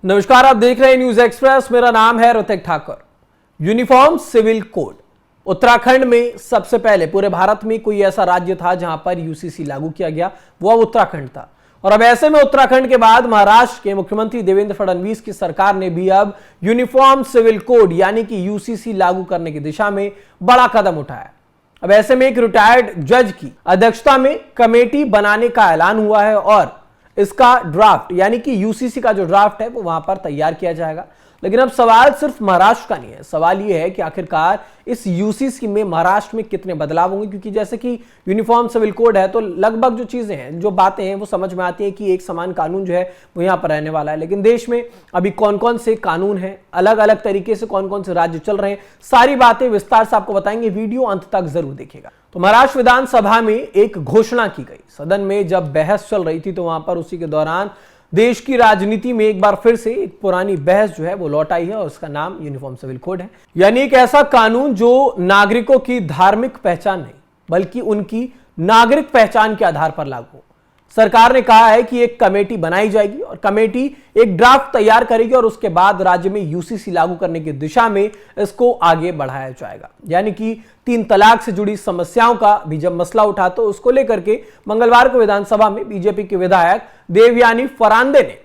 नमस्कार, आप देख रहे हैं न्यूज एक्सप्रेस। मेरा नाम है Hrithik Thakur. Uniform civil code Uttarakhand में सबसे पहले पूरे भारत में कोई ऐसा राज्य था जहां पर यूसीसी लागू किया गया, वो अब उत्तराखंड था। और अब ऐसे में उत्तराखंड के बाद महाराष्ट्र के मुख्यमंत्री देवेंद्र फडणवीस की सरकार ने भी अब यूनिफॉर्म सिविल कोड यानी कि यूसीसी लागू करने की दिशा में बड़ा कदम उठाया। अब ऐसे में एक रिटायर्ड जज की अध्यक्षता में कमेटी बनाने का ऐलान हुआ है और इसका ड्राफ्ट यानी कि यूसीसी का जो ड्राफ्ट है वो वहां पर तैयार किया जाएगा। लेकिन अब सवाल सिर्फ महाराष्ट्र का नहीं है, सवाल ये है कि आखिरकार इस यूसीसी में महाराष्ट्र में कितने बदलाव होंगे, क्योंकि जैसे कि यूनिफॉर्म सिविल कोड है तो लगभग जो चीजें हैं, जो बातें हैं वो समझ में आती है कि एक समान कानून जो है वो यहाँ पर रहने वाला है। लेकिन देश में अभी कौन कौन से कानून हैं, अलग अलग तरीके से कौन कौन से राज्य चल रहे हैं, सारी बातें विस्तार से आपको बताएंगे। वीडियो अंत तक जरूर देखिएगा। तो महाराष्ट्र विधानसभा में एक घोषणा की गई। सदन में जब बहस चल रही थी तो वहां पर उसी के दौरान देश की राजनीति में एक बार फिर से एक पुरानी बहस जो है वो लौट आई है और उसका नाम यूनिफॉर्म सिविल कोड है। यानी एक ऐसा कानून जो नागरिकों की धार्मिक पहचान नहीं बल्कि उनकी नागरिक पहचान के आधार पर लागू हो। सरकार ने कहा है कि एक कमेटी बनाई जाएगी और कमेटी एक ड्राफ्ट तैयार करेगी और उसके बाद राज्य में यूसीसी लागू करने की दिशा में इसको आगे बढ़ाया जाएगा। यानी कि 3 तलाक से जुड़ी समस्याओं का भी जब मसला उठा तो उसको लेकर के मंगलवार को विधानसभा में बीजेपी के विधायक देवयानी फरांदे ने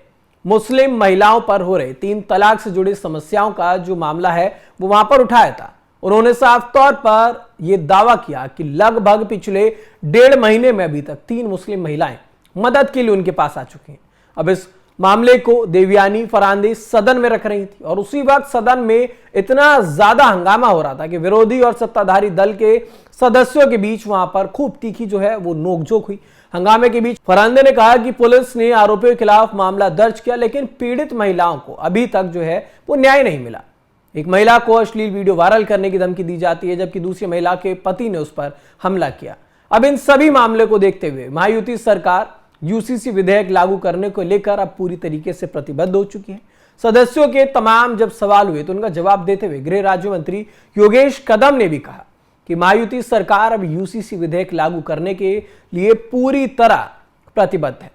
मुस्लिम महिलाओं पर हो रहे 3 तलाक से जुड़ी समस्याओं का जो मामला है वो वहां पर उठाया था। उन्होंने साफ तौर पर यह दावा किया कि लगभग पिछले 1.5 महीने में अभी तक 3 मुस्लिम महिलाएं मदद के लिए उनके पास आ चुकी हैं। अब इस मामले को देवयानी फरांदे सदन में रख रही थी और उसी वक्त सदन में इतना ज्यादा हंगामा हो रहा था कि विरोधी और सत्ताधारी दल के सदस्यों के बीच वहां पर खूब तीखी जो है वो नोकझोंक हुई। हंगामे के बीच फरांदे ने कहा कि पुलिस ने आरोपियों के खिलाफ मामला दर्ज किया, लेकिन पीड़ित महिलाओं को अभी तक जो है वो न्याय नहीं मिला। एक महिला को अश्लील वीडियो वायरल करने की धमकी दी जाती है, जबकि दूसरी महिला के पति ने उस पर हमला किया। अब इन सभी मामले को देखते हुए महायुति सरकार यूसीसी विधेयक लागू करने को लेकर अब पूरी तरीके से प्रतिबद्ध हो चुकी है। सदस्यों के तमाम जब सवाल हुए तो उनका जवाब देते हुए गृह राज्य मंत्री योगेश कदम ने भी कहा कि महायुति सरकार अब यूसीसी विधेयक लागू करने के लिए पूरी तरह प्रतिबद्ध है।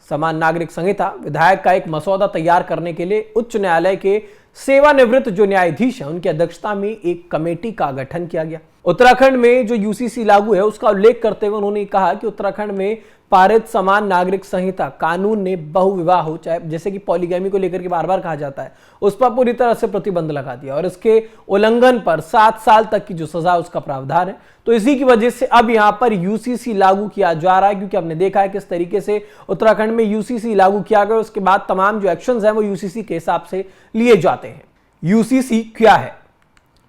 समान नागरिक संहिता विधेयक का एक मसौदा तैयार करने के लिए उच्च न्यायालय के सेवानिवृत्त जो न्यायाधीश हैं उनकी अध्यक्षता में एक कमेटी का गठन किया गया। उत्तराखंड में जो यूसीसी लागू है उसका उल्लेख करते हुए उन्होंने कहा कि उत्तराखंड में पारित समान नागरिक संहिता कानून ने बहुविवाह हो, चाहे जैसे कि पॉलीगैमी को लेकर के बार बार कहा जाता है, उस पर पूरी तरह से प्रतिबंध लगा दिया और इसके उल्लंघन पर 7 साल तक की जो सजा उसका प्रावधान है। तो इसी की वजह से अब यहां पर यूसीसी लागू किया जा रहा है, क्योंकि हमने देखा है किस तरीके से उत्तराखंड में यूसीसी लागू किया गया, उसके बाद तमाम जो एक्शंस हैं वो यूसीसी के हिसाब से लिए जाते हैं। यूसीसी क्या है?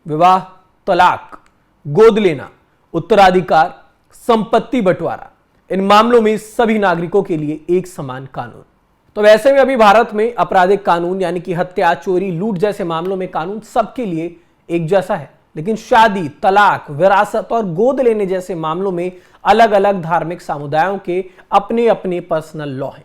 विवाह, तलाक, गोद लेना, उत्तराधिकार, संपत्ति बंटवारा, इन मामलों में सभी नागरिकों के लिए एक समान कानून। तो वैसे में अभी भारत में आपराधिक कानून यानी कि हत्या, चोरी, लूट जैसे मामलों में कानून सबके लिए एक जैसा है, लेकिन शादी, तलाक, विरासत और गोद लेने जैसे मामलों में अलग अलग धार्मिक समुदायों के अपने अपने पर्सनल लॉ हैं।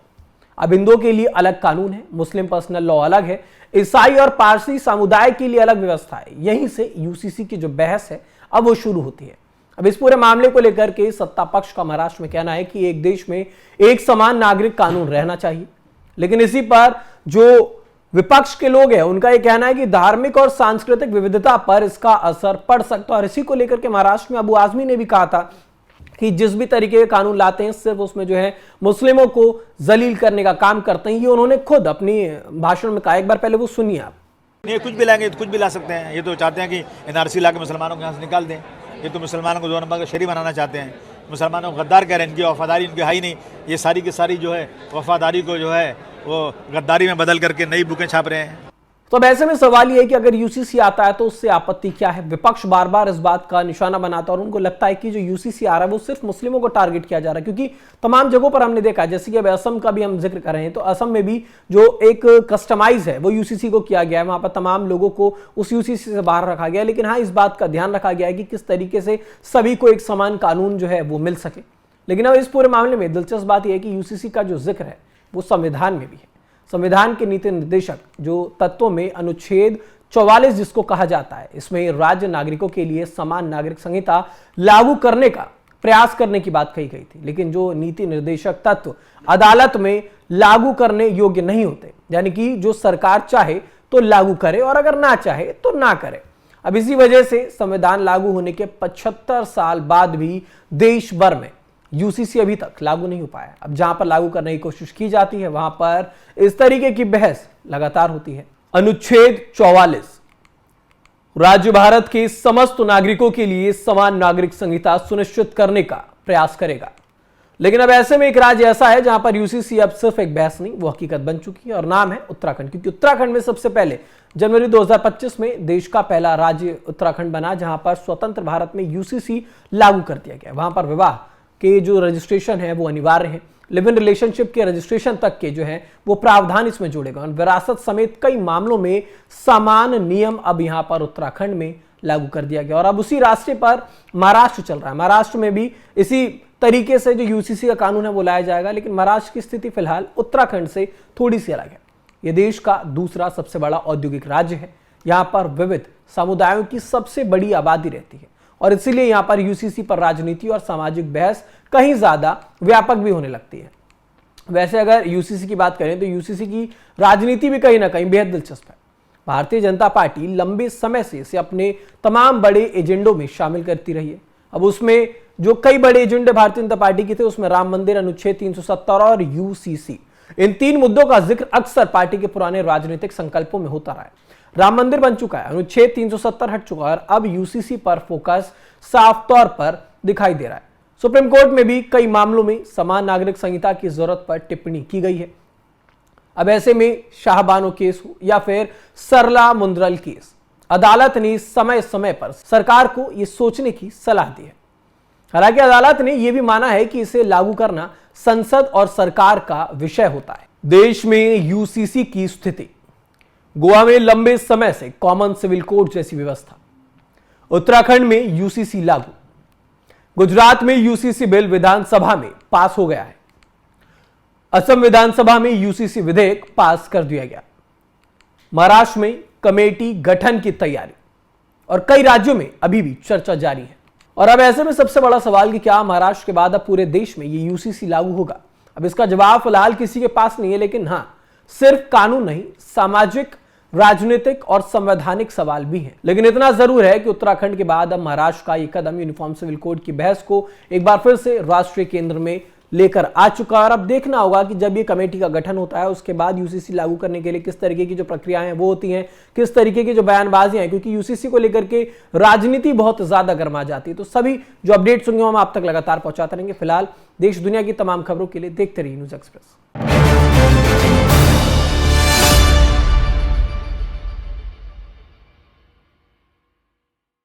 अब इन दो के लिए अलग कानून है। मुस्लिम पर्सनल लॉ अलग है, ईसाई और पारसी समुदाय के लिए अलग व्यवस्था है। यहीं से यूसीसी की जो बहस है अब वो शुरू होती है। अब इस पूरे मामले को लेकर के सत्ता पक्ष का महाराष्ट्र में कहना है कि एक देश में एक समान नागरिक कानून रहना चाहिए, लेकिन इसी पर जो विपक्ष के लोग हैं उनका यह कहना है कि धार्मिक और सांस्कृतिक विविधता पर इसका असर पड़ सकता है। और इसी को लेकर के महाराष्ट्र में अबू आजमी ने भी कहा था कि जिस भी तरीके के कानून लाते हैं सिर्फ उसमें जो है मुस्लिमों को जलील करने का काम करते हैं। ये उन्होंने खुद अपनी भाषण में कहा, एक बार पहले वो सुनिए आप। ये कुछ भी लाएंगे तो कुछ भी ला सकते हैं। ये तो चाहते हैं कि एनआरसी ला के मुसलमानों को यहाँ से निकाल दें। ये तो मुसलमानों को 2 नंबर का शहरी बनाना चाहते हैं। मुसलमानों को गद्दार कह रहे हैं, इनकी वफादारी इनकी है ही नहीं। ये सारी की सारी जो है वफादारी को जो है वो गद्दारी में बदल करके नई बुकें छाप रहे हैं। तो अब ऐसे में सवाल यह है कि अगर यूसीसी आता है तो उससे आपत्ति क्या है? विपक्ष बार बार इस बात का निशाना बनाता है और उनको लगता है कि जो यूसीसी आ रहा है वो सिर्फ मुस्लिमों को टारगेट किया जा रहा है, क्योंकि तमाम जगहों पर हमने देखा है, जैसे कि अब असम का भी हम जिक्र कर रहे हैं, तो असम में भी जो एक कस्टमाइज है वो यूसीसी को किया गया है। वहां पर तमाम लोगों को उस यूसीसी से बाहर रखा गया, लेकिन हाँ, इस बात का ध्यान रखा गया है कि किस तरीके से सभी को एक समान कानून जो है वो मिल सके। लेकिन अब इस पूरे मामले में दिलचस्प बात यह है कि यूसीसी का जो जिक्र है वो संविधान में भी है। संविधान के नीति निर्देशक जो तत्वों में अनुच्छेद 44 जिसको कहा जाता है, इसमें राज्य नागरिकों के लिए समान नागरिक संहिता लागू करने का प्रयास करने की बात कही गई थी, लेकिन जो नीति निर्देशक तत्व अदालत में लागू करने योग्य नहीं होते, यानी कि जो सरकार चाहे तो लागू करे और अगर ना चाहे तो ना करे। अब इसी वजह से संविधान लागू होने के 75 साल बाद भी देश भर में यूसीसी अभी तक लागू नहीं हो पाया। अब जहां पर लागू करने की कोशिश की जाती है वहां पर इस तरीके की बहस लगातार होती है। अनुच्छेद 44 राज्य भारत के समस्त नागरिकों के लिए समान नागरिक संहिता सुनिश्चित करने का प्रयास करेगा। लेकिन अब ऐसे में एक राज्य ऐसा है जहां पर यूसीसी अब सिर्फ एक बहस नहीं, वो हकीकत बन चुकी है और नाम है उत्तराखंड, क्योंकि उत्तराखंड में सबसे पहले जनवरी 2025 में देश का पहला राज्य उत्तराखंड बना जहां पर स्वतंत्र भारत में यूसीसी लागू कर दिया गया। वहां पर विवाह के जो रजिस्ट्रेशन है वो अनिवार्य है, लिव इन रिलेशनशिप के रजिस्ट्रेशन तक के जो है वो प्रावधान इसमें जोड़ेगा और विरासत समेत कई मामलों में समान नियम अब यहां पर उत्तराखंड में लागू कर दिया गया। और अब उसी रास्ते पर महाराष्ट्र चल रहा है। महाराष्ट्र में भी इसी तरीके से जो यूसीसी का कानून है वो लाया जाएगा, लेकिन महाराष्ट्र की स्थिति फिलहाल उत्तराखंड से थोड़ी सी अलग है। यह देश का दूसरा सबसे बड़ा औद्योगिक राज्य है। यहाँ पर विविध समुदायों की सबसे बड़ी आबादी रहती है और इसीलिए यहाँ पर यूसीसी पर राजनीति और सामाजिक बहस कहीं ज्यादा व्यापक भी होने लगती है। वैसे अगर यूसीसी की बात करें तो यूसीसी की राजनीति भी कहीं ना कहीं बेहद दिलचस्प है। भारतीय जनता पार्टी लंबे समय से इसे अपने तमाम बड़े एजेंडों में शामिल करती रही है। अब उसमें जो कई बड़े एजेंडे भारतीय जनता पार्टी के थे उसमें राम मंदिर, अनुच्छेद 370 और यूसीसी, इन तीन मुद्दों का जिक्र अक्सर पार्टी के पुराने राजनीतिक संकल्पों में होता रहा है। राम मंदिर बन चुका है, अनुच्छेद 370 हट चुका है और अब यूसीसी पर फोकस साफ तौर पर दिखाई दे रहा है। सुप्रीम कोर्ट में भी कई मामलों में समान नागरिक संहिता की जरूरत पर टिप्पणी की गई है। अब ऐसे में शाहबानो केस हो या फिर सरला मुंद्रल केस, अदालत ने समय समय पर सरकार को यह सोचने की सलाह दी है। हालांकि अदालत ने यह भी माना है कि इसे लागू करना संसद और सरकार का विषय होता है। देश में यूसीसी की स्थिति, गोवा में लंबे समय से कॉमन सिविल कोड जैसी व्यवस्था, उत्तराखंड में यूसीसी लागू, गुजरात में यूसीसी बिल विधानसभा में पास हो गया है, असम विधानसभा में यूसीसी विधेयक पास कर दिया गया, महाराष्ट्र में कमेटी गठन की तैयारी और कई राज्यों में अभी भी चर्चा जारी है। और अब ऐसे में सबसे बड़ा सवाल कि क्या महाराष्ट्र के बाद अब पूरे देश में ये यूसीसी लागू होगा? अब इसका जवाब फिलहाल किसी के पास नहीं है, लेकिन हां, सिर्फ कानून नहीं, सामाजिक, राजनीतिक और संवैधानिक सवाल भी हैं। लेकिन इतना जरूर है कि उत्तराखंड के बाद अब महाराष्ट्र का यह कदम यूनिफॉर्म सिविल कोड की बहस को एक बार फिर से राष्ट्रीय केंद्र में लेकर आ चुका है। और अब देखना होगा कि जब ये कमेटी का गठन होता है उसके बाद यूसीसी लागू करने के लिए किस तरीके की जो प्रक्रियाएं हैं वो होती हैं, किस तरीके की जो बयानबाजियां हैं, क्योंकि यूसीसी को लेकर के राजनीति बहुत ज्यादा गर्मा जाती है। तो सभी जो अपडेट्स होंगे हम आप तक लगातार पहुंचाते रहेंगे। फिलहाल देश दुनिया की तमाम खबरों के लिए देखते रहिए न्यूज़ एक्सप्रेस।